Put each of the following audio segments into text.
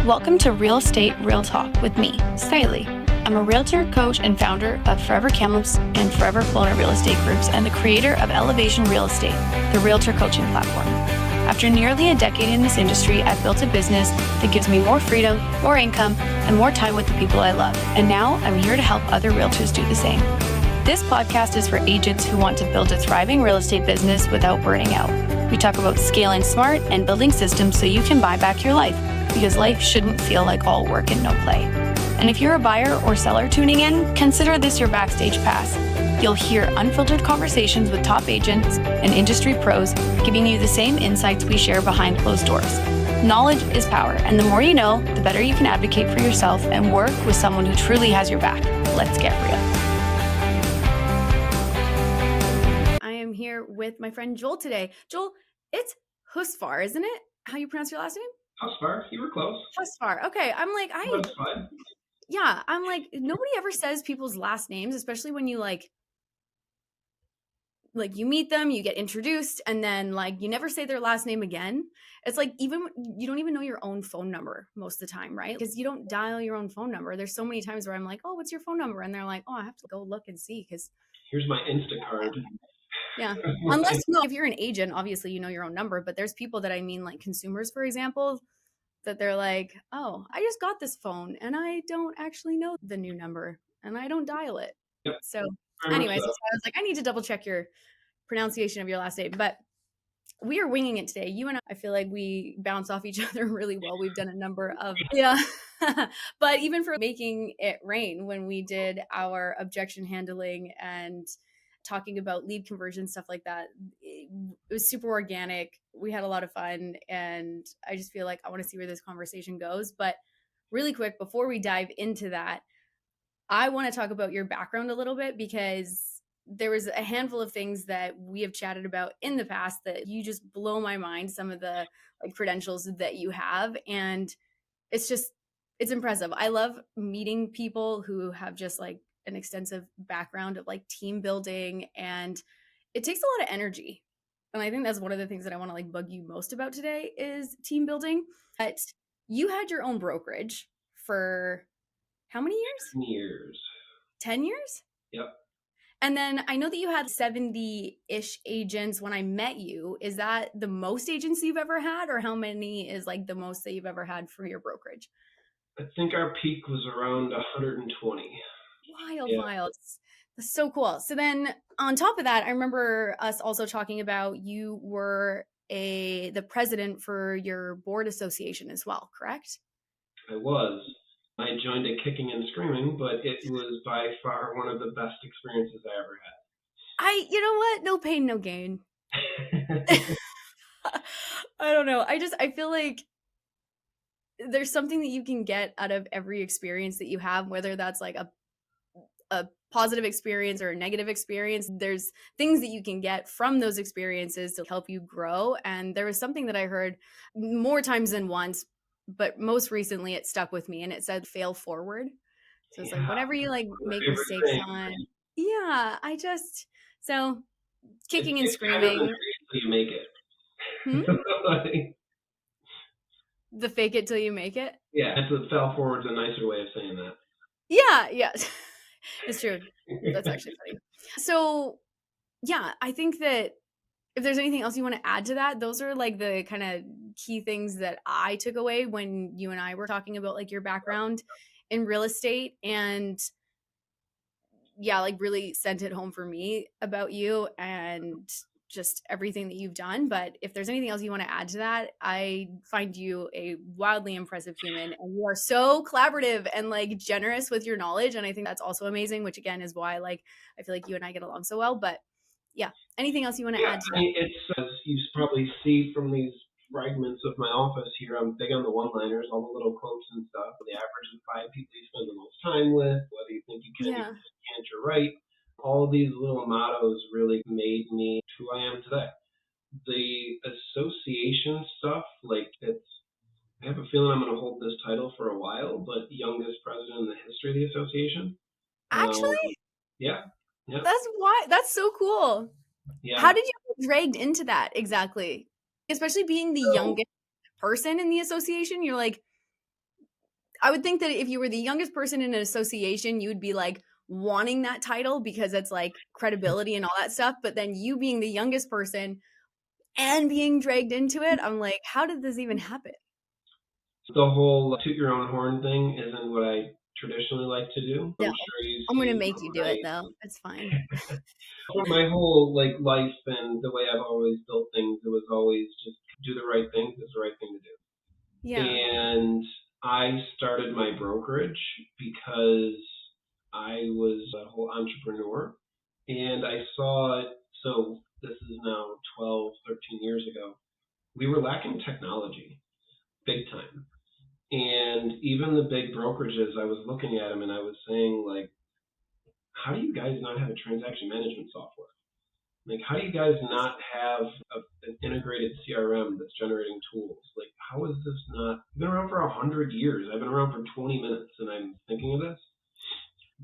Welcome to Real Estate Real Talk with me, Skyleigh. I'm a realtor, coach, and founder of Forever Kamloops and Forever Kelowna Real Estate Groups and the creator of Elevation Real Estate, the realtor coaching platform. After nearly a decade in this industry, I've built a business that gives me more freedom, more income, and more time with the people I love. And now I'm here to help other realtors do the same. This podcast is for agents who want to build a thriving real estate business without burning out. We talk about scaling smart and building systems so you can buy back your life, because life shouldn't feel like all work and no play. And if you're a buyer or seller tuning in, consider this your backstage pass. You'll hear unfiltered conversations with top agents and industry pros, giving you the same insights we share behind closed doors. Knowledge is power, and the more you know, the better you can advocate for yourself and work with someone who truly has your back. Let's get real. I am here with my friend Joel today. Joel, it's HusVar, isn't it? How you pronounce your last name? HusVar, you were close. HusVar. Okay, I'm like, That's fine. Yeah, I'm like, nobody ever says people's last names, especially when you like you meet them, you get introduced, and then like you never say their last name again. It's like even you don't even know your own phone number most of the time, right? Because you don't dial your own phone number. There's so many times where I'm like, oh, what's your phone number? And they're like, oh, I have to go look and see because here's my Instacart. Yeah. Unless if you're an agent, obviously you know your own number, but there's people that I mean, like consumers, for example, that they're like, oh, I just got this phone and I don't actually know the new number and I don't dial it. Yep. So anyways, so I was like, I need to double check your pronunciation of your last name, but we are winging it today. You and I feel like we bounce off each other really well. We've done a number of, but even for making it rain, when we did our objection handling and talking about lead conversion, stuff like that, it was super organic. We had a lot of fun, and I just feel like I want to see where this conversation goes. But really quick, before we dive into that, I want to talk about your background a little bit, because there was a handful of things that we have chatted about in the past that you just blow my mind, some of the like credentials that you have. And it's impressive. I love meeting people who have just like an extensive background of like team building, and it takes a lot of energy. And I think that's one of the things that I want to like bug you most about today is team building. But you had your own brokerage for how many years? 10 years. 10 years? Yep. And then I know that you had 70-ish agents when I met you. Is that the most agents you've ever had, or how many is like the most that you've ever had for your brokerage? I think our peak was around 120. Wild. That's so cool. So then on top of that, I remember us also talking about you were the president for your board association as well, correct? I was. I joined it kicking and screaming, but it was by far one of the best experiences I ever had. You know what? No pain, no gain. I don't know. I feel like there's something that you can get out of every experience that you have, whether that's like a positive experience or a negative experience. There's things that you can get from those experiences to help you grow. And there was something that I heard more times than once, but most recently it stuck with me, and it said fail forward. So it's like whenever you like make mistakes on, so kicking and screaming. Kind of you make it. The fake it till you make it. Yeah, fail forward's a nicer way of saying that. Yeah. It's true. That's actually funny. So yeah, I think that if there's anything else you want to add to that, those are like the kind of key things that I took away when you and I were talking about like your background in real estate, and like really sent it home for me about you and just everything that you've done. But if there's anything else you want to add to that, I find you a wildly impressive human, and you are so collaborative and like generous with your knowledge. And I think that's also amazing, which again is why like I feel like you and I get along so well. But yeah, anything else you want to add to that? It's as you probably see from these fragments of my office here, I'm big on the one-liners, all the little quotes and stuff. The average of 5 people you spend the most time with, whether you think you can, you can't, you're right. All of these little mottos really made me who I am today. The association stuff, like I have a feeling I'm going to hold this title for a while, but youngest president in the history of the association. Actually? Yeah. That's so cool. Yeah. How did you get dragged into that exactly? Especially being the youngest person in the association, you're like, I would think that if you were the youngest person in an association, you would be like wanting that title because it's like credibility and all that stuff. But then you being the youngest person and being dragged into it, I'm like, how did this even happen? The whole toot your own horn thing isn't what I traditionally like to do. No, I'm sure you I'm gonna see make you do it though. It's fine. my whole like life and the way I've always built things, it was always just do the right thing because the right thing to do. Yeah. And I started my brokerage because I was a whole entrepreneur and I saw it. So this is now 12, 13 years ago. We were lacking technology big time. And even the big brokerages, I was looking at them and I was saying, like, how do you guys not have a transaction management software? Like, how do you guys not have an integrated CRM that's generating tools? Like, how is this not? I've been around for 100 years. I've been around for 20 minutes and I'm thinking of this.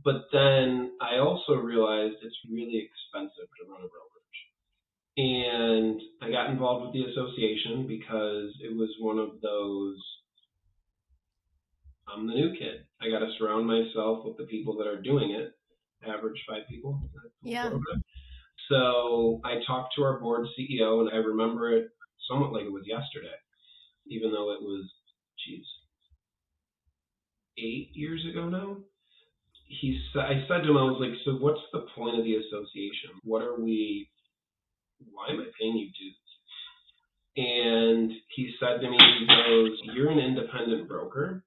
But then I also realized it's really expensive to run a brokerage. And I got involved with the association because it was one of those, I'm the new kid. I got to surround myself with the people that are doing it. Average 5 people. Yeah. So I talked to our board CEO, and I remember it somewhat like it was yesterday, even though it was, 8 years ago now. I said to him, I was like, so what's the point of the association? Why am I paying you dues? And he said to me, he goes, you're an independent broker.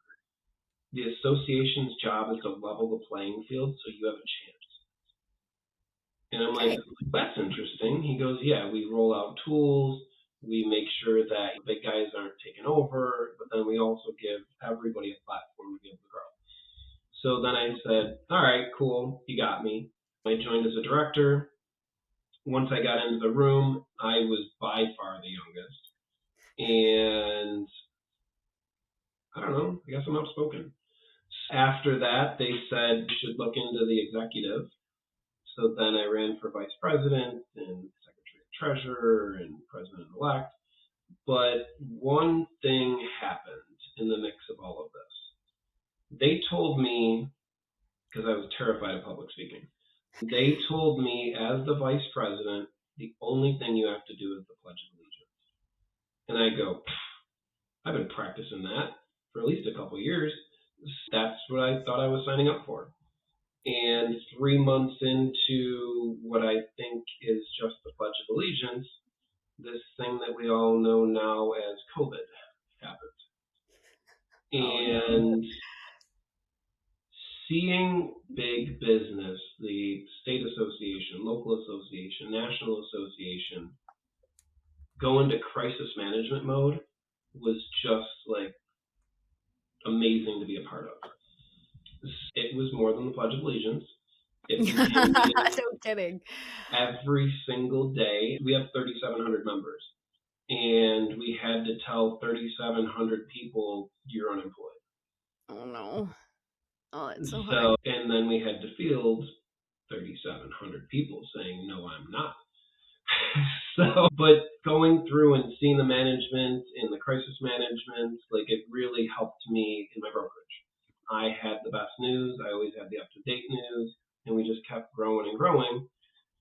The association's job is to level the playing field so you have a chance. And I'm like, that's interesting. He goes, yeah, we roll out tools. We make sure that big guys aren't taken over, but then we also give everybody a platform to be able to grow. So then I said, all right, cool. You got me. I joined as a director. Once I got into the room, I was by far the youngest. And I don't know, I guess I'm outspoken. After that, they said you should look into the executive. So then I ran for vice president and secretary treasurer and president-elect. But one thing happened in the mix of all of this. They told me, because I was terrified of public speaking, they told me as the vice president, the only thing you have to do is the Pledge of Allegiance. And I go, I've been practicing that for at least a couple of years. That's what I thought I was signing up for. And 3 months into what I think is just the Pledge of Allegiance, this thing that we all know now as COVID happened. And seeing big business, the state association, local association, national association, go into crisis management mode was just like amazing to be a part of. It was more than the Pledge of Allegiance. No kidding. Every single day, we have 3,700 members, and we had to tell 3,700 people you're unemployed. Oh no! Oh, it's so hard. And then we had to field 3,700 people saying, "No, I'm not." But going through and seeing the management and the crisis management, like it really helped me in my brokerage. I had the best news. I always had the up-to-date news, and we just kept growing and growing.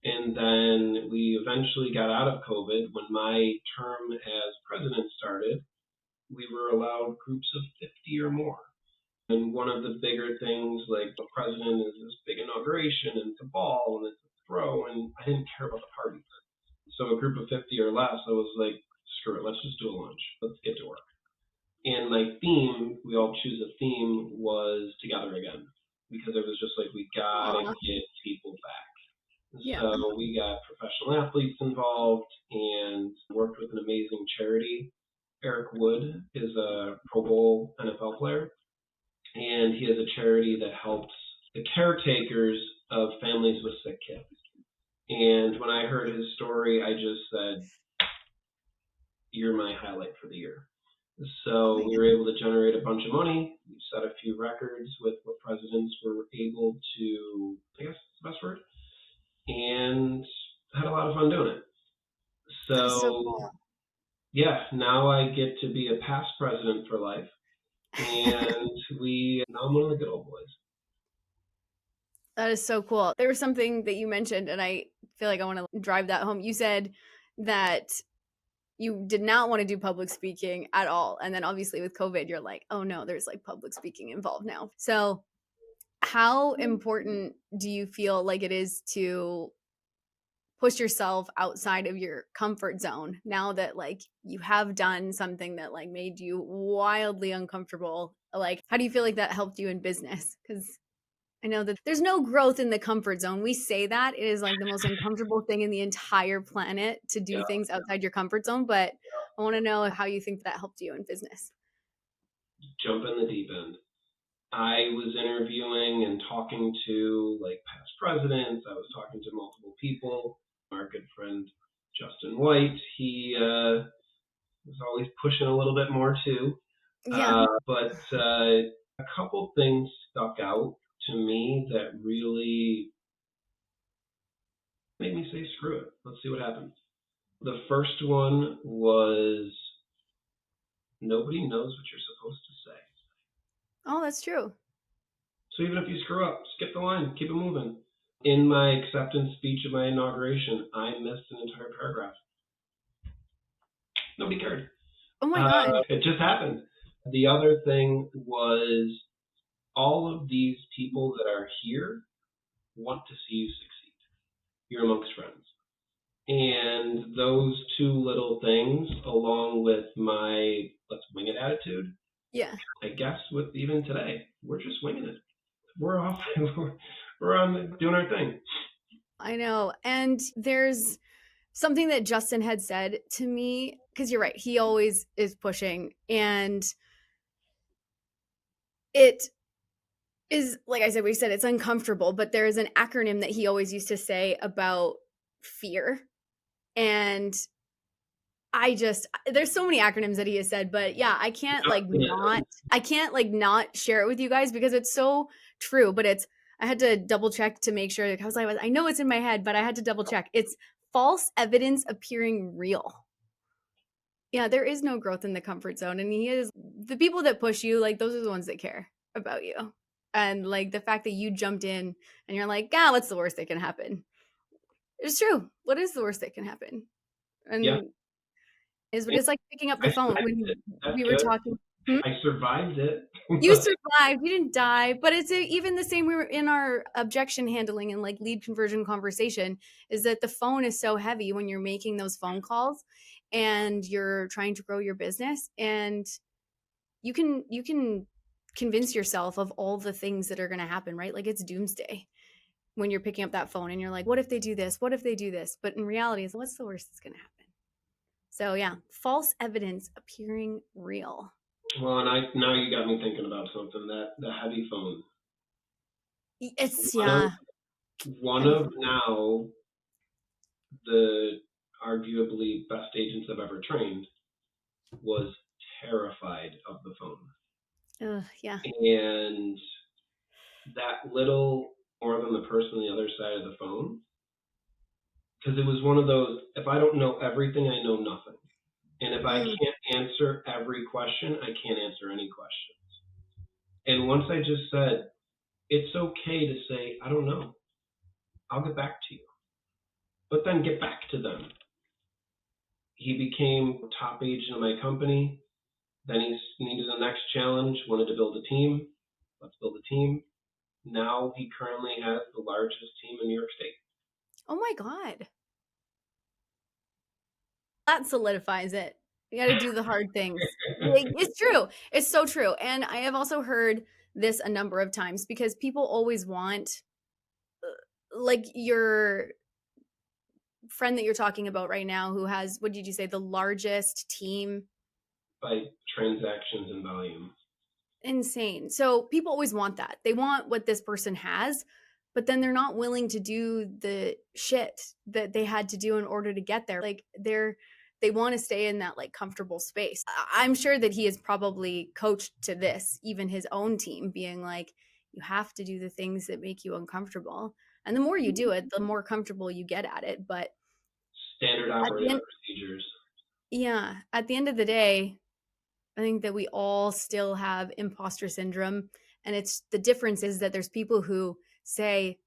And then we eventually got out of COVID. When my term as president started, we were allowed groups of 50 or more. And one of the bigger things, like the president is this big inauguration, and it's a ball, and it's a throw, and I didn't care about the party. So a group of 50 or less, I was like, screw it, let's just do a lunch. Let's get to work. And my theme, we all choose a theme, was Together Again. Because it was just like, we gotta get people back. Yeah. So we got professional athletes involved and worked with an amazing charity. Eric Wood is a Pro Bowl NFL player, and he has a charity that helps the caretakers of families with sick kids. And when I heard his story, I just said, you're my highlight for the year. So we were able to generate a bunch of money. We set a few records with what presidents were able to, I guess that's the best word, and had a lot of fun doing it. So yeah, now I get to be a past president for life. and now I'm one of the good old boys. That is so cool. There was something that you mentioned, and I feel like I want to drive that home. You said that you did not want to do public speaking at all. And then obviously with COVID, you're like, oh no, there's like public speaking involved now. So how important do you feel like it is to push yourself outside of your comfort zone now that like you have done something that like made you wildly uncomfortable? Like, how do you feel like that helped you in business? Because I know that there's no growth in the comfort zone. We say that it is like the most uncomfortable thing in the entire planet to do Yeah. things outside your comfort zone. But I want to know how you think that helped you in business. Jump in the deep end. I was interviewing and talking to like past presidents. I was talking to multiple people. Our good friend Justin White, he was always pushing a little bit more too. Yeah. But a couple things stuck out to me that really made me say, screw it. Let's see what happens. The first one was nobody knows what you're supposed to say. Oh, that's true. So even if you screw up, skip the line, keep it moving. In my acceptance speech of my inauguration, I missed an entire paragraph. Nobody cared. Oh my God. It just happened. The other thing was all of these people that are here want to see you succeed. You're amongst friends. And those two little things, along with my let's wing it attitude, Yeah. I guess with even today, we're just winging it. We're off. We're on doing our thing. I know. And there's something that Justin had said to me, because you're right, he always is pushing. And it is, like I said, we said it's uncomfortable, but there is an acronym that he always used to say about fear. And there's so many acronyms that he has said, but yeah, I can't not share it with you guys because it's so true. But I had to double check to make sure. Like, I know it's in my head, but I had to double check. It's false evidence appearing real. Yeah, there is no growth in the comfort zone. And the people that push you, like, those are the ones that care about you. And like the fact that you jumped in and you're like, what's the worst that can happen? It's true. What is the worst that can happen? And yeah. It's like picking up the phone when we were talking. I survived it. You survived. You didn't die. But it's even the same. We were in our objection handling and like lead conversion conversation is that the phone is so heavy when you're making those phone calls and you're trying to grow your business, and you can convince yourself of all the things that are going to happen, right? Like it's doomsday when you're picking up that phone and you're like, what if they do this? What if they do this? But in reality, what's the worst that's going to happen? So yeah, false evidence appearing real. Well, and now you got me thinking about something, the heavy phone. It's one of now the arguably best agents I've ever trained was terrified of the phone. Yeah. And that little more than the person on the other side of the phone, because it was one of those, if I don't know everything, I know nothing. And if I can't answer every question, I can't answer any questions. And once I just said, it's okay to say, I don't know. I'll get back to you. But then get back to them. He became top agent of my company. Then he needed the next challenge, wanted to build a team. Let's build a team. Now he currently has the largest team in New York State. Oh my God. That solidifies it. You got to do the hard things. It's true. It's so true. And I have also heard this a number of times because people always want, like your friend that you're talking about right now who has, what did you say, the largest team? By transactions and volume. Insane. So people always want that. They want what this person has, but then they're not willing to do the shit that they had to do in order to get there. Like they want to stay in that like comfortable space. I'm sure that he has probably coached to this, even his own team being like, you have to do the things that make you uncomfortable. And the more you do it, the more comfortable you get at it. But standard operating procedures. Yeah. At the end of the day, I think that we all still have imposter syndrome. And it's the difference is that there's people who say,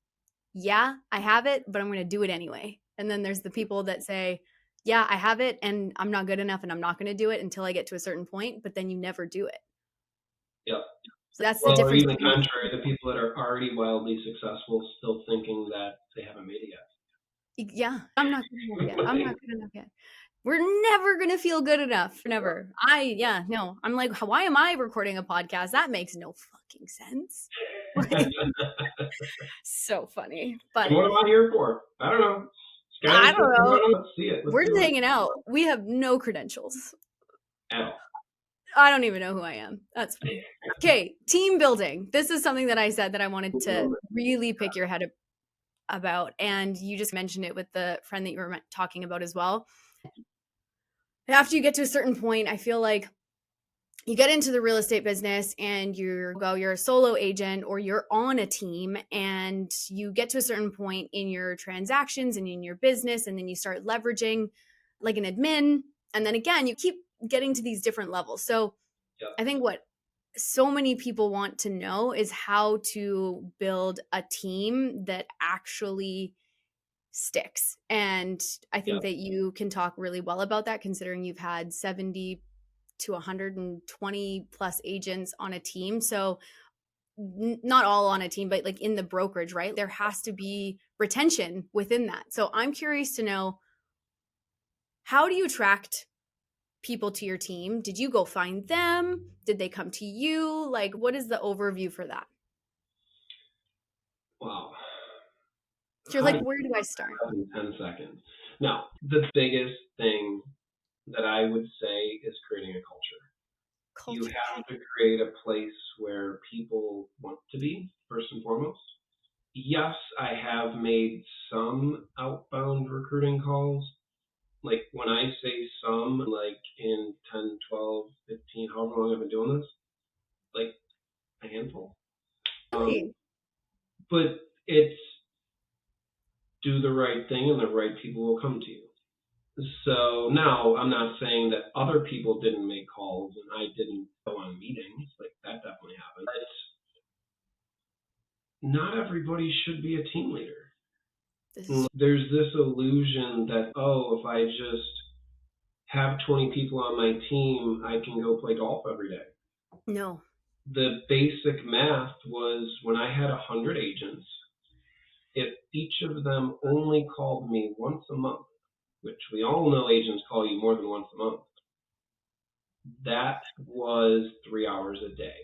yeah, I have it, but I'm going to do it anyway. And then there's the people that say, yeah, I have it and I'm not good enough and I'm not going to do it until I get to a certain point, but then you never do it. Yep. So that's the Well, or difference. even contrary, the people that are already wildly successful still thinking that they haven't made it yet. Yeah, I'm not good enough yet. I'm not good enough yet. We're never going to feel good enough. Never. No. I'm like, why am I recording a podcast? That makes no fucking sense. So funny. But and what am I here for? I don't know. I don't know. Let's see it. We're just hanging out. We have no credentials. At all. I don't even know who I am. That's funny. Okay, team building. This is something that I said that I wanted to really pick your head about. And you just mentioned it with the friend that you were talking about as well. After you get to a certain point, I feel like you get into the real estate business and you're a solo agent or you're on a team, and you get to a certain point in your transactions and in your business, and then you start leveraging like an admin. And then again, you keep getting to these different levels. So I think what so many people want to know is how to build a team that actually sticks. And I think that you can talk really well about that, considering you've had 70 to 120 plus agents on a team. So not all on a team, but like in the brokerage, right? There has to be retention within that. So I'm curious to know, how do you attract people to your team? Did you go find them? Did they come to you? Like, what is the overview for that? Wow. So you're like, where do I start? In 10 seconds. Now, the biggest thing that I would say is creating a culture. You have to create a place where people want to be, first and foremost. Yes, I have made some outbound recruiting calls. Like when I say some, like in 10, 12, 15, however long I've been doing this, like a handful. But it's do the right thing and the right people will come to you. So now I'm not saying that other people didn't make calls and I didn't go on meetings. Like that definitely happened. But not everybody should be a team leader. There's this illusion that, if I just have 20 people on my team, I can go play golf every day. No. The basic math was when I had 100 agents, if each of them only called me once a month, which we all know agents call you more than once a month, that was 3 hours a day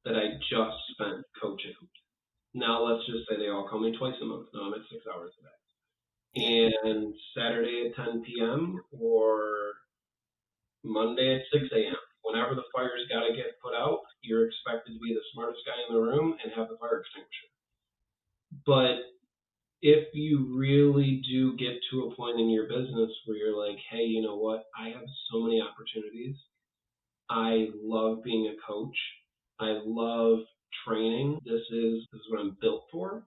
that I just spent coaching. Now let's just say they all call me twice a month. Now I'm at 6 hours a day. And Saturday at 10 p.m. or Monday at 6 a.m. Whenever the fire's got to get put out, you're expected to be the smartest guy in the room and have the fire extinguisher. But if you really do get to a point in your business where you're like, hey, you know what? I have so many opportunities. I love being a coach. I love training. This is what I'm built for.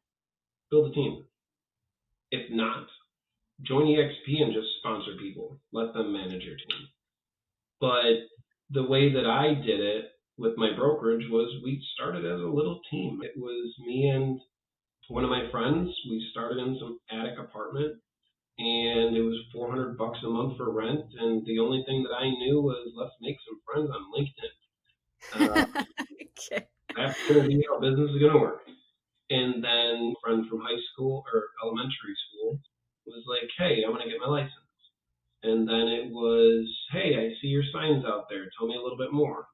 Build a team. If not, join EXP and just sponsor people. Let them manage your team. But the way that I did it with my brokerage was we started as a little team. It was me and one of my friends. We started in some attic apartment, and it was $400 a month for rent. And the only thing that I knew was let's make some friends on LinkedIn. Okay. That's going to be how business is going to work. And then a friend from high school or elementary school was like, hey, I want to get my license. And then it was, hey, I see your signs out there. Tell me a little bit more.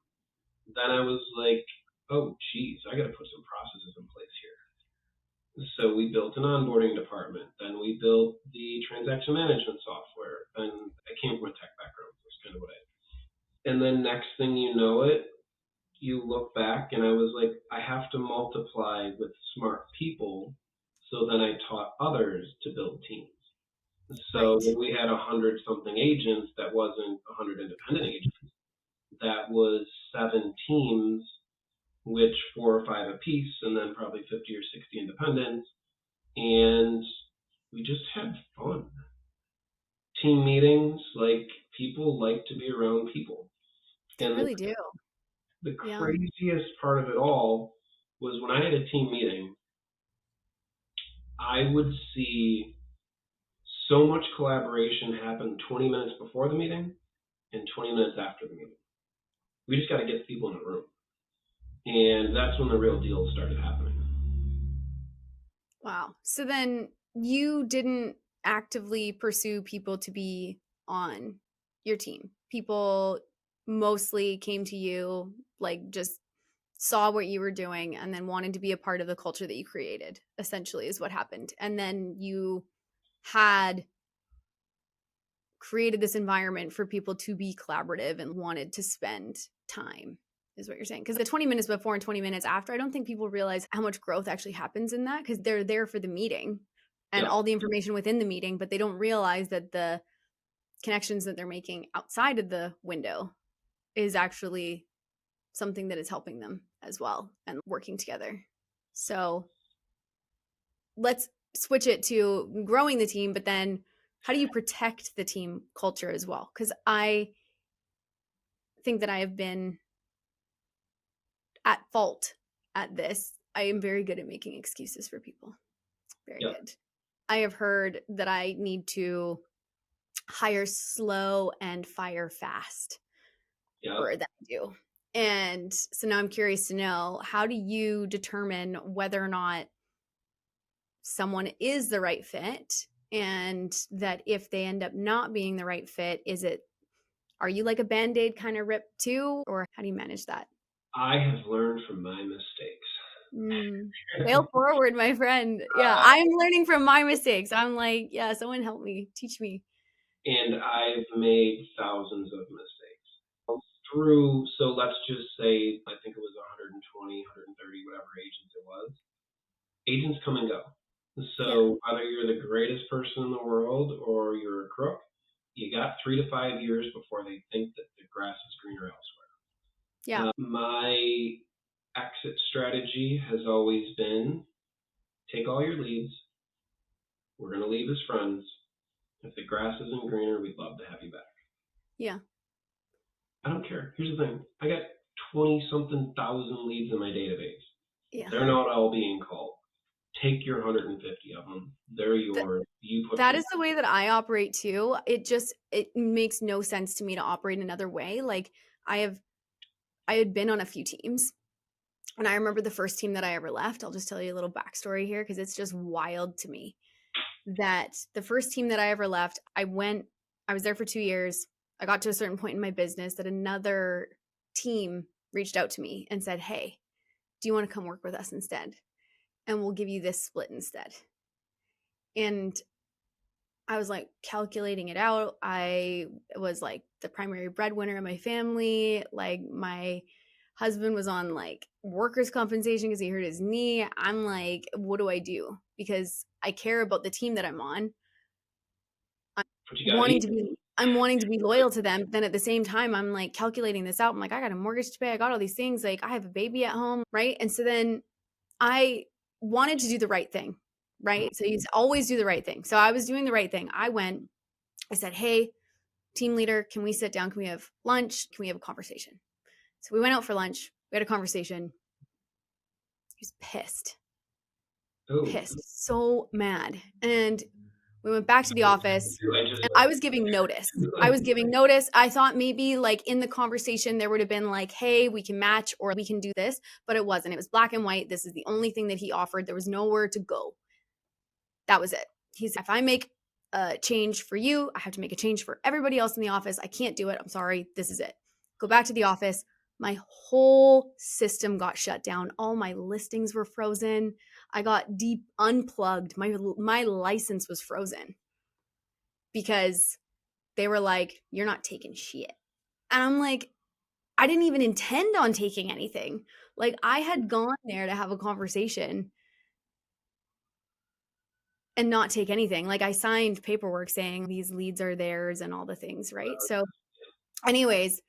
Then I was like, oh, geez, I got to put some processes in place here. So we built an onboarding department. Then we built the transaction management software. And I came from a tech background. That's kind of what I did. And then next thing you know it, you look back and I was like, I have to multiply with smart people. So then I taught others to build teams. So when we had 100 something agents, that wasn't 100 independent agents. That was 7 teams, which 4 or 5 apiece, and then probably 50 or 60 independents. And we just had fun. Team meetings, like people like to be around people. They And really do. the Yeah. craziest part of it all was when I had a team meeting, I would see so much collaboration happen 20 minutes before the meeting and 20 minutes after the meeting. We just got to get people in the room. And that's when the real deals started happening. Wow. So then you didn't actively pursue people to be on your team. People mostly came to you, like just saw what you were doing and then wanted to be a part of the culture that you created, essentially, is what happened. And then you had created this environment for people to be collaborative and wanted to spend time, is what you're saying. Because the 20 minutes before and 20 minutes after, I don't think people realize how much growth actually happens in that, because they're there for the meeting and Yeah. all the information within the meeting, but they don't realize that the connections that they're making outside of the window is actually something that is helping them as well and working together. So let's switch it to growing the team, but then how do you protect the team culture as well? Because I think that I have been at fault at this. I am very good at making excuses for people. Very Yeah. good. I have heard that I need to hire slow and fire fast, Yeah. or that I do. And so now I'm curious to know, how do you determine whether or not someone is the right fit, and that if they end up not being the right fit, are you like a Band-Aid kind of rip too, or how do you manage that? I have learned from my mistakes. Fail forward, my friend. Yeah, I'm learning from my mistakes. I'm like, yeah, someone help me, teach me. And I've made thousands of mistakes. So let's just say, I think it was 120, 130, whatever agents it was. Agents come and go. So whether you're the greatest person in the world or you're a crook, you got 3 to 5 years before they think that the grass is greener elsewhere. Yeah. My exit strategy has always been, take all your leads. We're going to leave as friends. If the grass isn't greener, we'd love to have you back. Yeah. I don't care. Here's the thing. I got 20-something thousand leads in my database. Yeah. They're not all being called. Take your 150 of them. They're yours. That is the way that I operate too. It makes no sense to me to operate another way. Like I had been on a few teams, and I remember the first team that I ever left. I'll just tell you a little backstory here, because it's just wild to me that the first team that I ever left, I was there for 2 years. I got to a certain point in my business that another team reached out to me and said, "Hey, do you want to come work with us instead? And we'll give you this split instead." And I was like calculating it out. I was like the primary breadwinner in my family. Like my husband was on like workers' compensation because he hurt his knee. I'm like, what do I do? Because I care about the team that I'm on. I'm wanting to be loyal to them. But then at the same time, I'm like calculating this out. I'm like, I got a mortgage to pay. I got all these things. Like I have a baby at home, right? And so then I wanted to do the right thing, right? So you always do the right thing. So I was doing the right thing. I said, "Hey, team leader, can we sit down? Can we have lunch? Can we have a conversation?" So we went out for lunch. We had a conversation. He was pissed. Pissed, so mad. And we went back to the office, and I was giving notice. I thought maybe like in the conversation there would have been like, "Hey, we can match or we can do this," but it wasn't. It was black and white. This is the only thing that he offered. There was nowhere to go. That was it. He said, "If I make a change for you, I have to make a change for everybody else in the office. I can't do it. I'm sorry. This is it." Go back to the office. My whole system got shut down. All my listings were frozen. I got deep unplugged. My license was frozen because they were like, "You're not taking shit." And I'm like, I didn't even intend on taking anything. Like I had gone there to have a conversation and not take anything. Like I signed paperwork saying these leads are theirs and all the things, right? So anyways,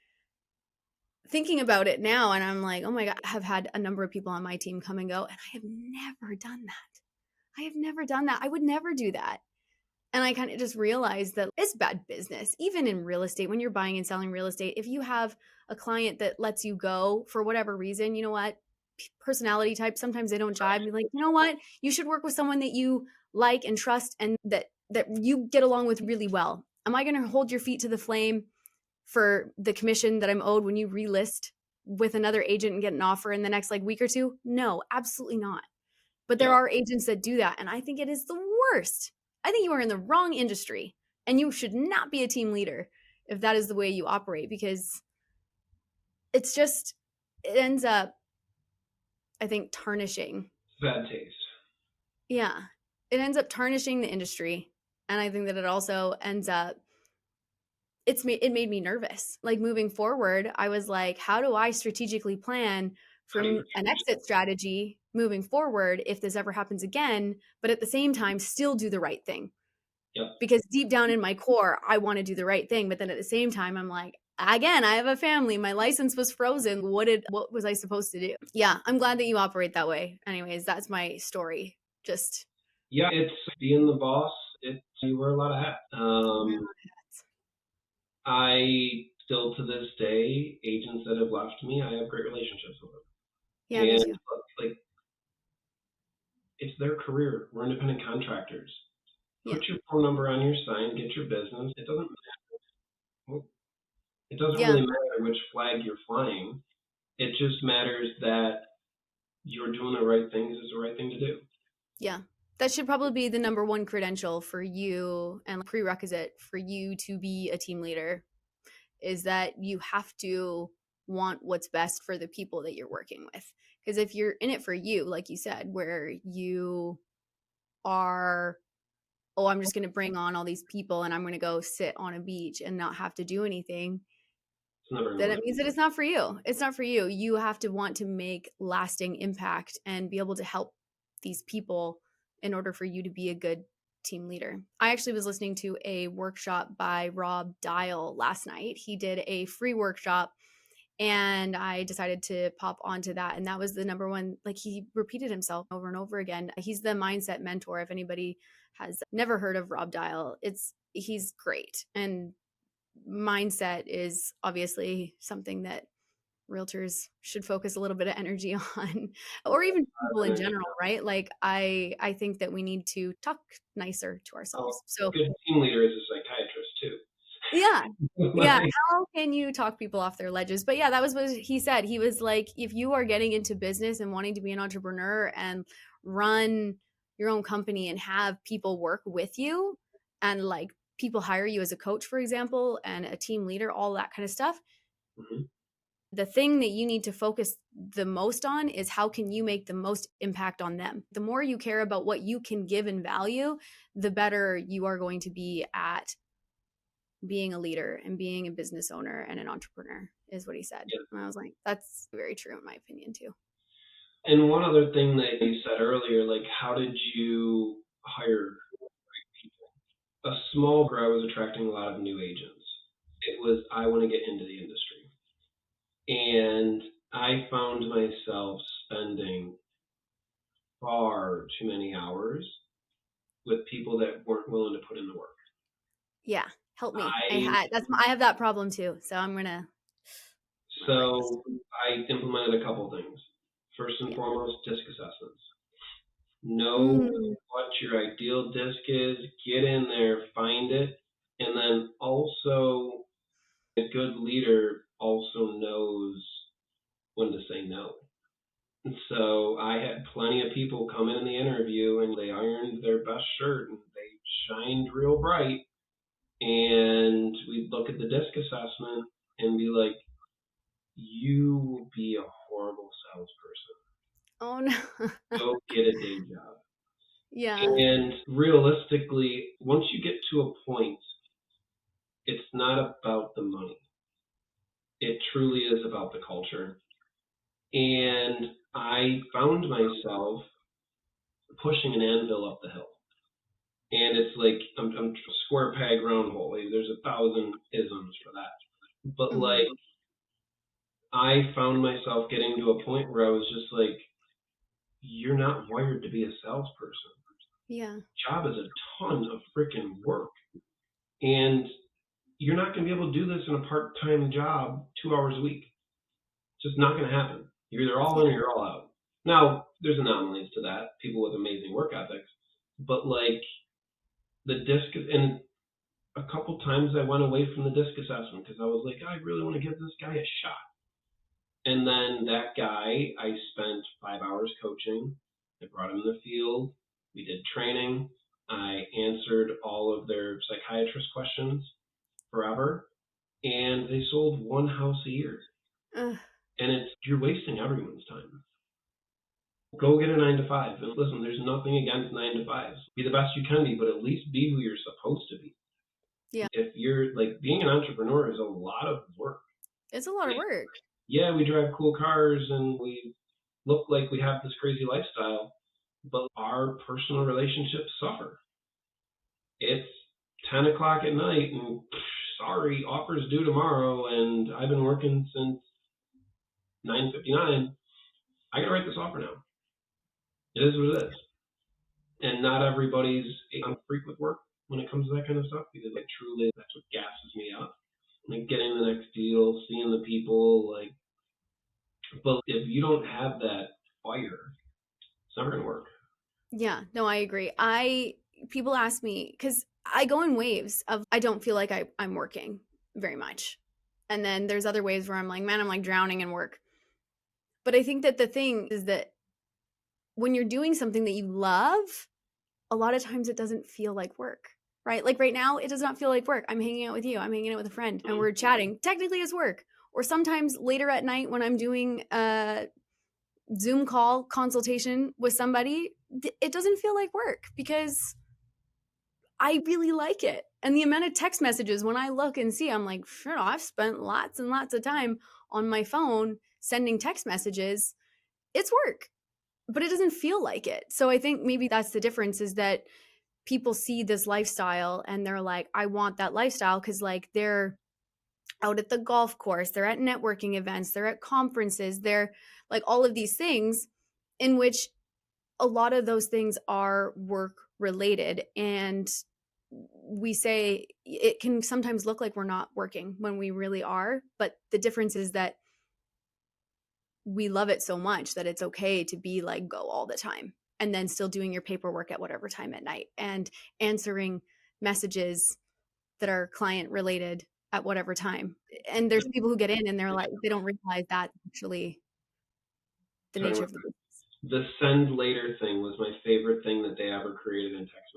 thinking about it now, and I'm like, oh my God, I have had a number of people on my team come and go, and I have never done that. I have never done that. I would never do that. And I kind of just realized that it's bad business. Even in real estate, when you're buying and selling real estate, if you have a client that lets you go for whatever reason, you know what? Personality type, sometimes they don't jive. Be like, you know what? You should work with someone that you like and trust and that you get along with really well. Am I going to hold your feet to the flame for the commission that I'm owed when you relist with another agent and get an offer in the next like week or two? No, absolutely not. But there are agents that do that. And I think it is the worst. I think you are in the wrong industry and you should not be a team leader if that is the way you operate, because it's just, it ends up, I think, tarnishing. Bad taste. Yeah. It ends up tarnishing the industry. And I think that it also ends up, it made me nervous. Like moving forward, I was like, how do I strategically plan for an exit strategy moving forward if this ever happens again, but at the same time still do the right thing? Yep. Because deep down in my core, I want to do the right thing, but then at the same time, I'm like, again, I have a family. My license was frozen. What was I supposed to do? Yeah, I'm glad that you operate that way. Anyways, that's my story. Just it's being the boss. You wear a lot of hats. I still to this day, agents that have left me, I have great relationships with them. Yeah, me too. Like, it's their career. We're independent contractors. Put your phone number on your sign, get your business. It doesn't matter. It doesn't really matter which flag you're flying. It just matters that you're doing the right things is the right thing to do. Yeah. That should probably be the number one credential for you and prerequisite for you to be a team leader, is that you have to want what's best for the people that you're working with. Because if you're in it for you, like you said, where you are, oh, I'm just going to bring on all these people and I'm going to go sit on a beach and not have to do anything, then it means that it's not for you. It's not for you. You have to want to make lasting impact and be able to help these people in order for you to be a good team leader. I actually was listening to a workshop by Rob Dial last night. He did a free workshop and I decided to pop onto that. And that was the number one, like he repeated himself over and over again. He's the mindset mentor. If anybody has never heard of Rob Dial, he's great. And mindset is obviously something that realtors should focus a little bit of energy on, or even people in general, right? Like I think that we need to talk nicer to ourselves. So a good team leader is a psychiatrist too. Yeah. How can you talk people off their ledges? But yeah, that was what he said. He was like, if you are getting into business and wanting to be an entrepreneur and run your own company and have people work with you and like people hire you as a coach, for example, and a team leader, all that kind of stuff. Mm-hmm. The thing that you need to focus the most on is how can you make the most impact on them? The more you care about what you can give and value, the better you are going to be at being a leader and being a business owner and an entrepreneur, is what he said. Yeah. And I was like, that's very true in my opinion too. And one other thing that you said earlier, like how did you hire people? A small where I was attracting a lot of new agents. It was, I want to get into the industry. And I found myself spending far too many hours with people that weren't willing to put in the work. Yeah. Help me. I have that problem too. So I'm going to. So I implemented a couple things. First and foremost, disc assessments. Know what your ideal disc is, get in there, find it, and then also a good leader also knows when to say no. And so I had plenty of people come in the interview and they ironed their best shirt and they shined real bright. And we'd look at the disc assessment and be like, you will be a horrible salesperson. Oh no. Go get a day job. Yeah. And realistically, once you get to a point, it's not about the money. It truly is about the culture. And I found myself pushing an anvil up the hill. And it's like, I'm square peg, round hole. There's 1,000 isms for that. But like, I found myself getting to a point where I was just like, you're not wired to be a salesperson. Yeah. Job is a ton of freaking work. And you're not going to be able to do this in a part-time job 2 hours a week. It's just not going to happen. You're either all in or you're all out. Now, there's anomalies to that, people with amazing work ethics, but like the disc, and a couple times I went away from the disc assessment because I was like, I really want to give this guy a shot. And then that guy, I spent 5 hours coaching. I brought him in the field. We did training. I answered all of their psychiatrist questions forever. And they sold one house a year. And you're wasting everyone's time. Go get a 9 to 5. And listen, there's nothing against 9 to 5s. Be the best you can be, but at least be who you're supposed to be. Yeah. If you're like, being an entrepreneur is a lot of work. It's a lot of work. Yeah, we drive cool cars and we look like we have this crazy lifestyle, but our personal relationships suffer. It's 10 o'clock at night and sorry, offer's due tomorrow, and I've been working since 9:59. I gotta write this offer now. It is what it is. And not everybody's on freak with work when it comes to that kind of stuff, because like truly that's what gasses me up. Like getting the next deal, seeing the people, like, but if you don't have that fire, it's never gonna work. Yeah, no, I agree. People ask me, because I go in waves of, I don't feel like I'm working very much. And then there's other waves where I'm like, man, I'm like drowning in work. But I think that the thing is that when you're doing something that you love, a lot of times it doesn't feel like work, right? Like right now, it does not feel like work. I'm hanging out with you. I'm hanging out with a friend and we're chatting. Technically it's work. Or sometimes later at night when I'm doing a Zoom call consultation with somebody, it doesn't feel like work because I really like it. And the amount of text messages, when I look and see, I'm like, sure, I've spent lots and lots of time on my phone sending text messages. It's work, but it doesn't feel like it. So I think maybe that's the difference, is that people see this lifestyle and they're like, I want that lifestyle, because like they're out at the golf course, they're at networking events, they're at conferences, they're like all of these things in which a lot of those things are work related. And we say it can sometimes look like we're not working when we really are. But the difference is that we love it so much that it's okay to be like, go all the time, and then still doing your paperwork at whatever time at night and answering messages that are client related at whatever time. And there's people who get in and they're like, they don't realize that's actually the nature of the business. The send later thing was my favorite thing that they ever created in text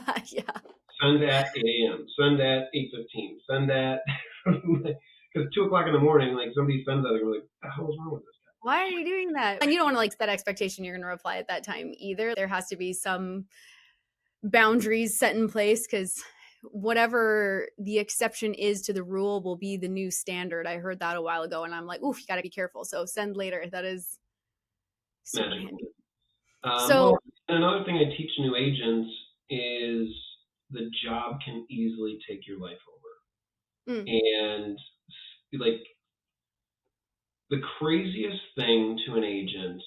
messages. Yeah. Send at 8 a.m. Send at 8:15. Send at, because 2 o'clock in the morning, like somebody sends that, and we're like, what the hell is wrong with this guy? Why are you doing that? And you don't want to like set expectation you're going to reply at that time either. There has to be some boundaries set in place, because whatever the exception is to the rule will be the new standard. I heard that a while ago and I'm like, oof, you got to be careful. So send later. That is super handy. Well, another thing I teach new agents is the job can easily take your life over. And like the craziest thing to an agent,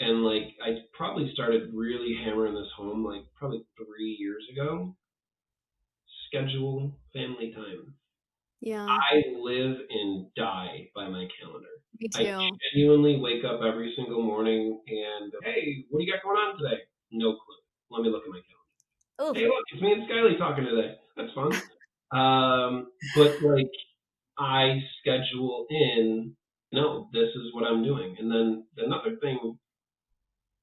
and like I probably started really hammering this home like probably 3 years ago, schedule family time. Yeah. I live and die by my calendar. Me too. I genuinely wake up every single morning and, hey, what do you got going on today? No clue. Let me look at my calendar. Hey, look, it's me and Skyleigh talking today. That's fun. But like I schedule in, no, this is what I'm doing. And then another thing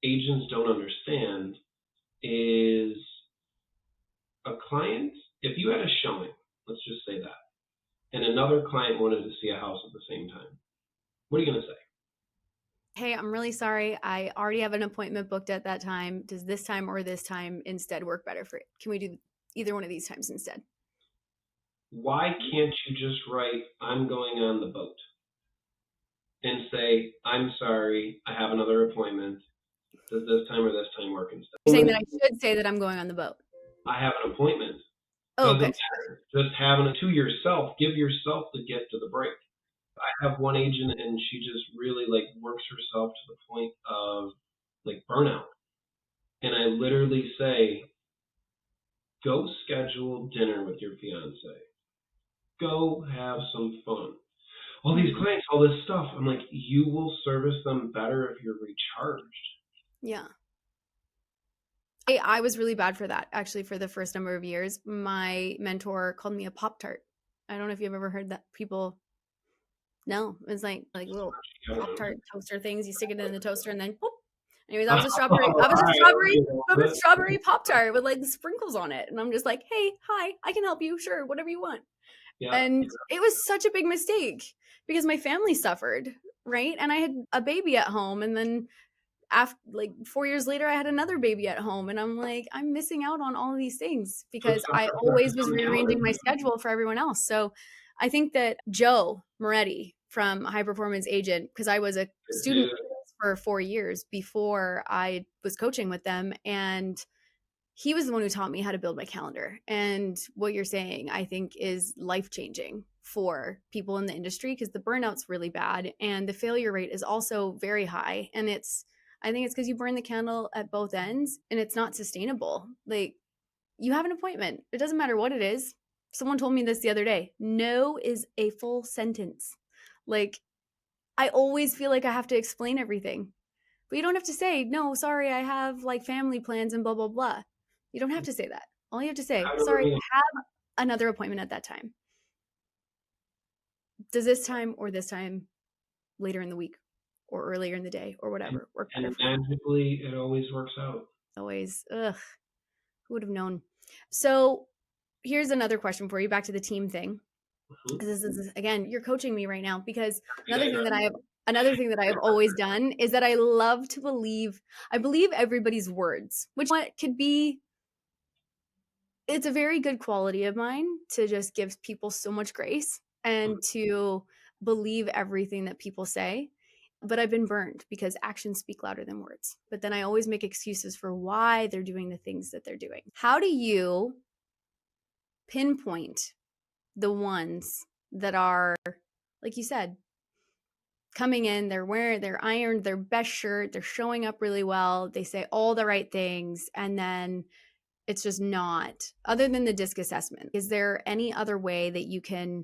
agents don't understand is a client, if you had a showing, let's just say that, and another client wanted to see a house at the same time, what are you going to say? Hey, I'm really sorry. I already have an appointment booked at that time. Does this time or this time instead work better for you? Can we do either one of these times instead? Why can't you just write, I'm going on the boat, and say, I'm sorry, I have another appointment. Does this time or this time work instead? You're saying that I should say that I'm going on the boat. I have an appointment. Oh, doesn't good. matter. Just having it to yourself, give yourself the gift of the break. I have one agent and she just really like works herself to the point of like burnout. And I literally say, go schedule dinner with your fiance. Go have some fun. All these clients, all this stuff. I'm like, you will service them better if you're recharged. Yeah. I was really bad for that, actually, for the first number of years. My mentor called me a Pop-Tart. I don't know if you've ever heard that. People, no, it's like little Pop-Tart toaster things. You stick it in the toaster and then whoop. Anyways, I was a strawberry Pop-Tart with like sprinkles on it. And I'm just like, hey, hi, I can help you. Sure, whatever you want. Yeah. And it was such a big mistake because my family suffered, right? And I had a baby at home, and then after like 4 years later, I had another baby at home, and I'm like, I'm missing out on all of these things because I always was rearranging my schedule for everyone else. So I think that Joe Moretti from High Performance Agent, because I was a student for 4 years before I was coaching with them, and he was the one who taught me how to build my calendar. And what you're saying, I think, is life-changing for people in the industry because the burnout's really bad and the failure rate is also very high. And I think it's because you burn the candle at both ends and it's not sustainable. Like, you have an appointment. It doesn't matter what it is. Someone told me this the other day. No is a full sentence. Like, I always feel like I have to explain everything. But you don't have to say, no, sorry, I have like family plans and blah, blah, blah. You don't have to say that. All you have to say, sorry, I have another appointment at that time. Does this time or this time later in the week or earlier in the day or whatever work better for you? And magically, it always works out. Always. Ugh. Who would have known? So here's another question for you, back to the team thing. This is, again, you're coaching me right now because another thing that I have always done is that I love to believe everybody's words, which could be, it's a very good quality of mine to just give people so much grace and to believe everything that people say. But I've been burned because actions speak louder than words. But then I always make excuses for why they're doing the things that they're doing. How do you pinpoint the ones that are, like you said, coming in, they're ironed their best shirt, they're showing up really well, they say all the right things, and then it's just not, other than the DISC assessment, is there any other way that you can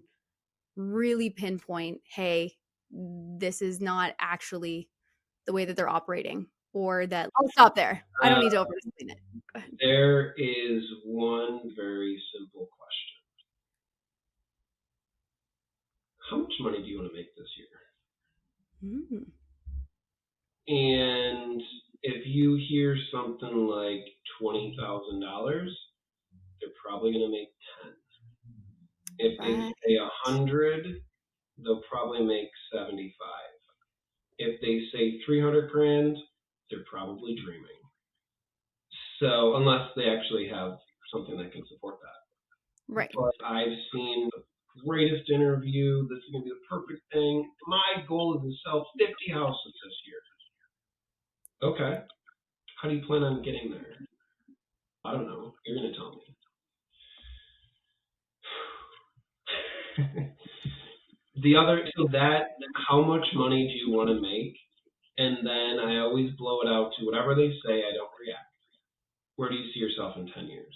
really pinpoint, hey, this is not actually the way that they're operating, or that, I'll stop there. I don't need to over-explain it. Go ahead. There is one very simple question. How much money do you want to make this year? And if you hear something like $20,000, they're probably going to make 10. If they say 100, they'll probably make 75. If they say 300 grand, they're probably dreaming. So unless they actually have something that can support that. Right. But I've seen the greatest interview. This is going to be the perfect thing. My goal is to sell 50 houses this year. Okay. How do you plan on getting there? I don't know. You're going to tell me. How much money do you want to make? And then I always blow it out to whatever they say, I don't react. Where do you see yourself in 10 years?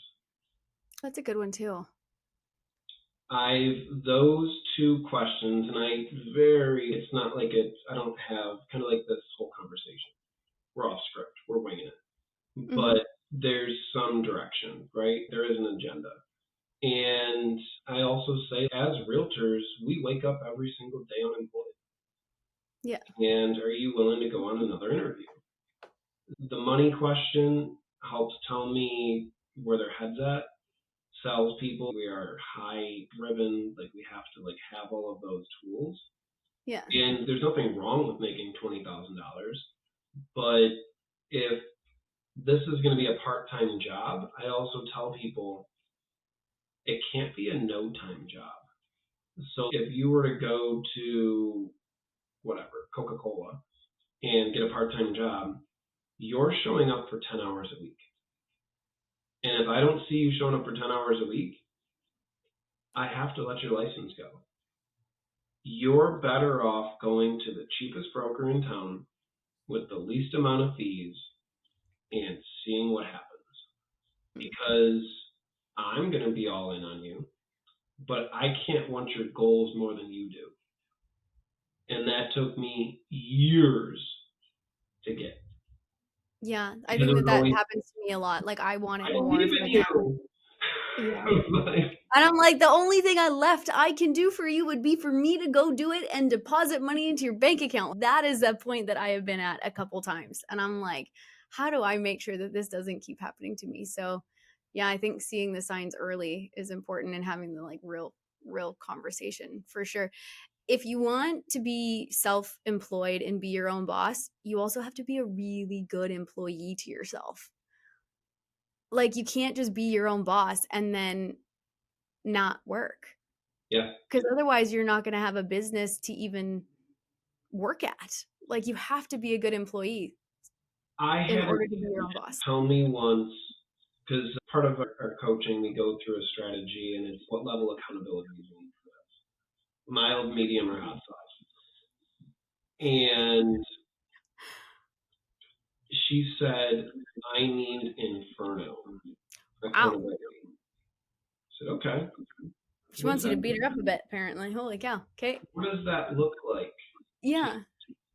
That's a good one too. Those two questions, and it's not like I don't have kind of like this whole conversation. We're off script. We're winging it. But there's some direction, right? There is an agenda. And I also say, as realtors, we wake up every single day unemployed. Yeah. And are you willing to go on another interview? The money question helps tell me where their head's at. Salespeople, we are high driven, like we have to have all of those tools. Yeah. And there's nothing wrong with making $20,000, but if this is going to be a part-time job, I also tell people it can't be a no-time job. So if you were to go to Coca-Cola, and get a part-time job, you're showing up for 10 hours a week. And if I don't see you showing up for 10 hours a week, I have to let your license go. You're better off going to the cheapest broker in town with the least amount of fees and seeing what happens. Because I'm going to be all in on you. but I can't want your goals more than you do. And that took me years to get. Yeah, I think that always, happens to me a lot. Like I want I it more believe for in them. you. Yeah. And I'm like, the only thing I can do for you would be for me to go do it and deposit money into your bank account. That is a point that I have been at a couple times. And I'm like, how do I make sure that this doesn't keep happening to me? So yeah, I think seeing the signs early is important and having the like real conversation for sure. If you want to be self-employed and be your own boss, you also have to be a really good employee to yourself. Like you can't just be your own boss and then not work. Yeah. Because otherwise you're not going to have a business to even work at. Like you have to be a good employee in order to be your own boss. Tell me once, because part of our coaching, we go through a strategy, and it's what level of accountability you need for this. Mild, medium, or hot sauce. And she said, I need inferno accountability. I said, okay. She wants you to beat her up a bit, apparently. Holy cow. Okay. What does that look like? Yeah.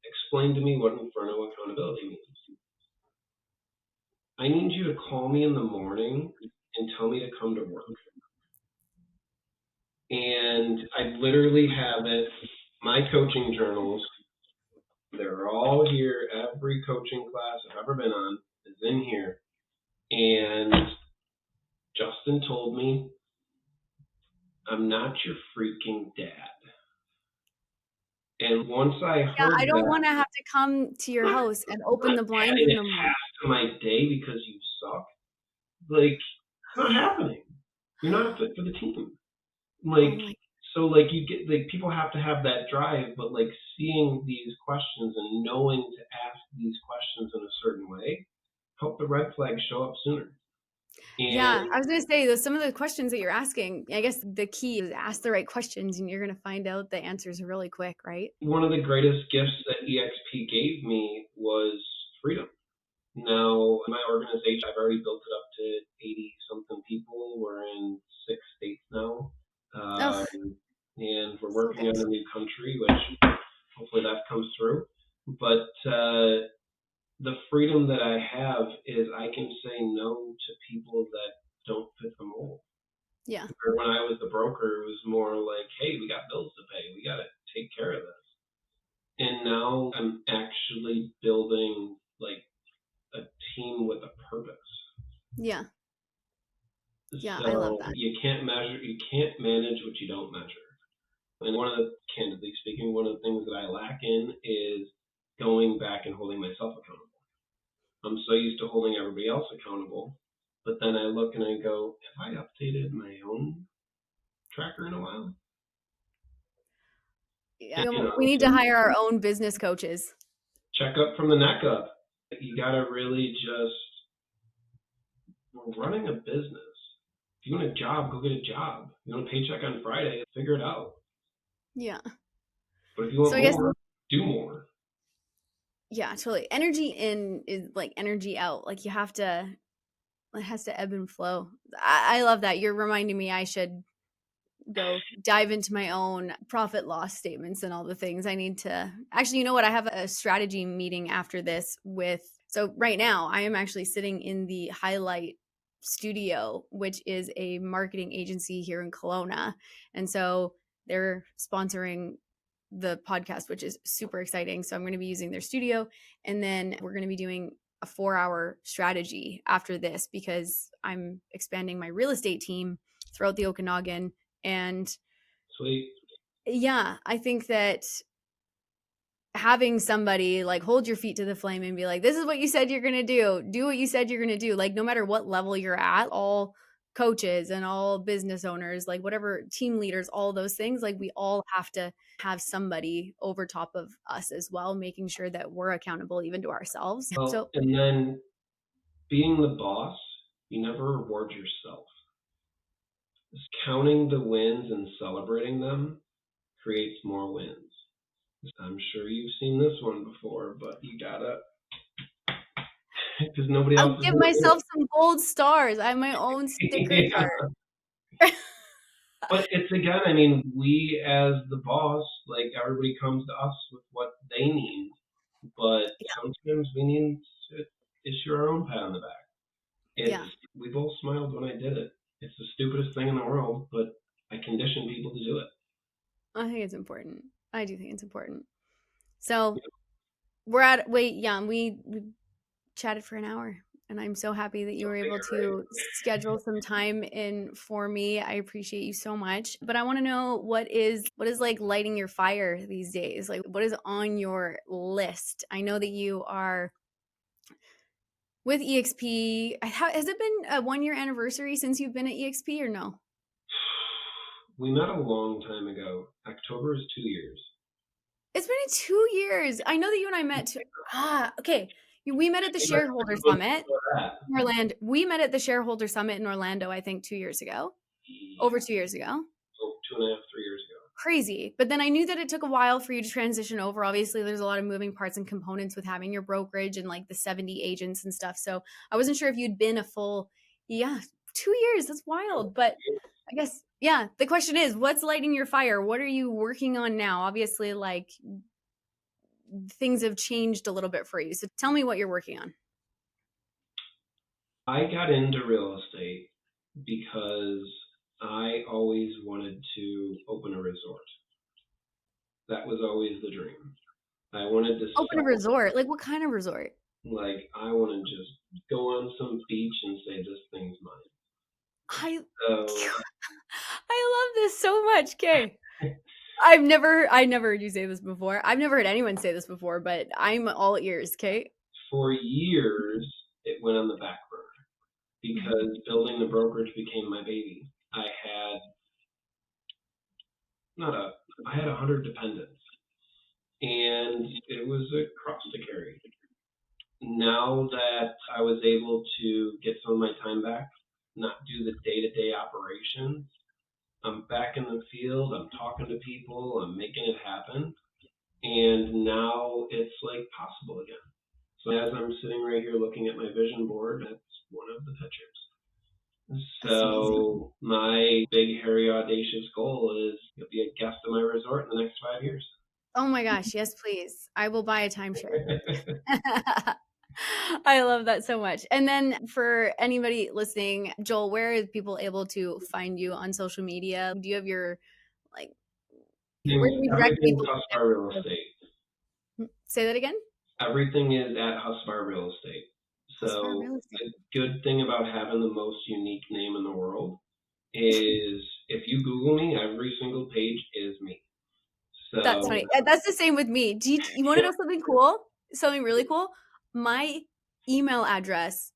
Explain to me what inferno accountability means. I need you to call me in the morning and tell me to come to work. And I literally have it, my coaching journals, they're all here. Every coaching class I've ever been on is in here. And Justin told me, I'm not your freaking dad. And once I heard I don't want to have to come to your house and open the blinds in the morning. To my day because you suck. Like, it's not happening. You're not fit for the team. Like, so like you get like people have to have that drive, but like seeing these questions and knowing to ask these questions in a certain way help the red flags show up sooner. Yeah, I was going to say some of the questions that you're asking, I guess the key is ask the right questions and you're going to find out the answers really quick, right? One of the greatest gifts that EXP gave me was freedom. Now, in my organization, I've already built it up to 80 something people. We're in 6 states now. And we're working on a new country, which hopefully that comes through. But the freedom that I have is I can say no to people that don't fit the mold. Yeah. Or when I was the broker, it was more like, hey, we got bills to pay. We got to take care of this. And now I'm actually building like a team with a purpose. Yeah. Yeah, So I love that. you can't manage what you don't measure. And candidly speaking, one of the things that I lack in is going back and holding myself accountable. I'm so used to holding everybody else accountable, but then I look and I go, have I updated my own tracker in a while? Yeah, we need to hire our own business coaches. Check up from the neck up. You got to really we're running a business. If you want a job, go get a job. If you want a paycheck on Friday, figure it out. Yeah. But if you want more, do more. Yeah, totally. Energy in is like energy out. Like you have to, it has to ebb and flow. I love that. You're reminding me I should go dive into my own profit loss statements and all the things I need to. Actually, you know what? I have a strategy meeting after this so right now I am actually sitting in the Highlight Studio, which is a marketing agency here in Kelowna. And so they're sponsoring the podcast, which is super exciting. So I'm going to be using their studio, and then we're going to be doing a 4-hour strategy after this because I'm expanding my real estate team throughout the Okanagan. And sweet. Yeah, I think that having somebody like hold your feet to the flame and be like, this is what you said you're going to do what you said you're going to do. Like no matter what level you're at, all coaches and all business owners, like whatever team leaders, all those things, like we all have to have somebody over top of us as well, making sure that we're accountable even to ourselves. Well, and then being the boss, you never reward yourself. Just counting the wins and celebrating them creates more wins. I'm sure you've seen this one before, but you gotta, because nobody else. I'll give myself some gold stars. I have my own sticker chart. But it's again, I mean, we as the boss, like everybody comes to us with what they need, but sometimes we need to issue our own pat on the back. We both smiled when I did it. It's the stupidest thing in the world, but I condition people to do it. I think it's important. I do think it's important. So we chatted for an hour, and I'm so happy that you were able to schedule some time in for me. I appreciate you so much. But I want to know what is like lighting your fire these days? Like, what is on your list? I know that you are with EXP. Has it been a 1-year anniversary since you've been at EXP or no? We met a long time ago. October is 2 years. It's been 2 years. I know that you and I met. Okay. We met at the shareholder summit in Orlando. We met at the shareholder summit in Orlando, I think 2 years ago. Over 2 years ago. 2.5, 3 years ago. Crazy. But then I knew that it took a while for you to transition over. Obviously, there's a lot of moving parts and components with having your brokerage and like the 70 agents and stuff. So I wasn't sure if you'd been a full, 2 years. That's wild. But I guess, the question is, what's lighting your fire? What are you working on now? Obviously, like things have changed a little bit for you. So tell me what you're working on. I got into real estate because I always wanted to open a resort. That was always the dream. I wanted to open a resort. Like what kind of resort? Like I want to just go on some beach and say this thing's mine. I love this so much, Kay. I never heard you say this before. I've never heard anyone say this before, but I'm all ears, Kay. For years, it went on the back burner because building the brokerage became my baby. I had 100 dependents, and it was a cross to carry. Now that I was able to get some of my time back, not do the day-to-day operations, I'm back in the field, I'm talking to people, I'm making it happen, and now it's like possible again. So as I'm sitting right here looking at my vision board, that's one of the pictures. So my big, hairy, audacious goal is to be a guest of my resort in the next 5 years. Oh my gosh, yes, please. I will buy a timeshare. I love that so much. And then for anybody listening, Joel, where is people able to find you on social media? Do you have your, like, where do we direct people? HusVar Real Estate. Say that again? Everything is at HusVar Real Estate. So the good thing about having the most unique name in the world is if you Google me, every single page is me. So that's funny. That's the same with me. Do you want to know something cool? Something really cool? My email address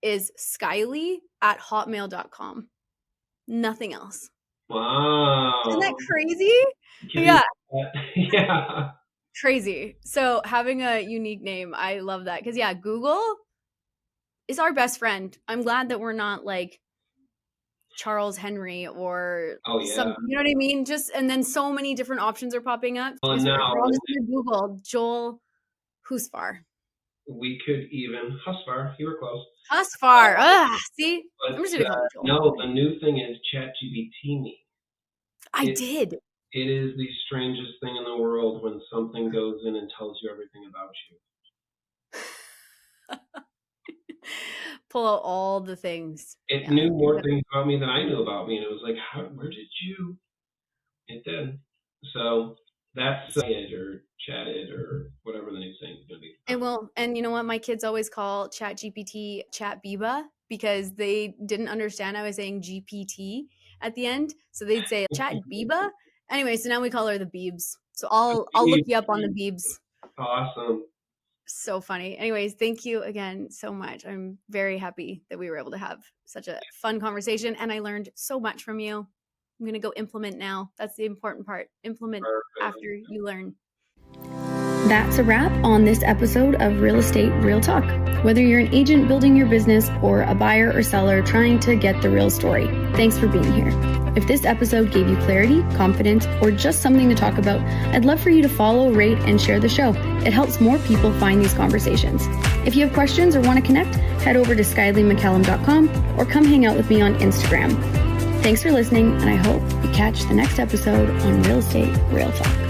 is Skyleigh@hotmail.com. Nothing else. Wow. Isn't that crazy? Yeah. Crazy. So having a unique name, I love that. Because Google is our best friend. I'm glad that we're not like Charles Henry or some, you know what I mean? And then so many different options are popping up. We're all just going to Google Joel HusVar. We could even HusVar. You were close. HusVar. See? But, no, the new thing is ChatGPT me. I did. It is the strangest thing in the world when something goes in and tells you everything about you. Pull out all the things. It knew more things about me than I knew about me, and it was like, where did you? It did. So that's it or chatted or whatever the new thing is going to be. It will. And you know what? My kids always call ChatGPT Chat Biba because they didn't understand I was saying GPT at the end. So they'd say Chat Biba. Anyway, so now we call her the Beebs. So I'll look you up on the Beebs. Awesome. So funny. Anyways, thank you again so much. I'm very happy that we were able to have such a fun conversation, and I learned so much from you. I'm going to go implement now. That's the important part. Implement after you learn. That's a wrap on this episode of Real Estate Real Talk. Whether you're an agent building your business or a buyer or seller trying to get the real story, thanks for being here. If this episode gave you clarity, confidence, or just something to talk about, I'd love for you to follow, rate, and share the show. It helps more people find these conversations. If you have questions or want to connect, head over to SkyleighMcCallum.com or come hang out with me on Instagram. Thanks for listening, and I hope you catch the next episode on Real Estate Real Talk.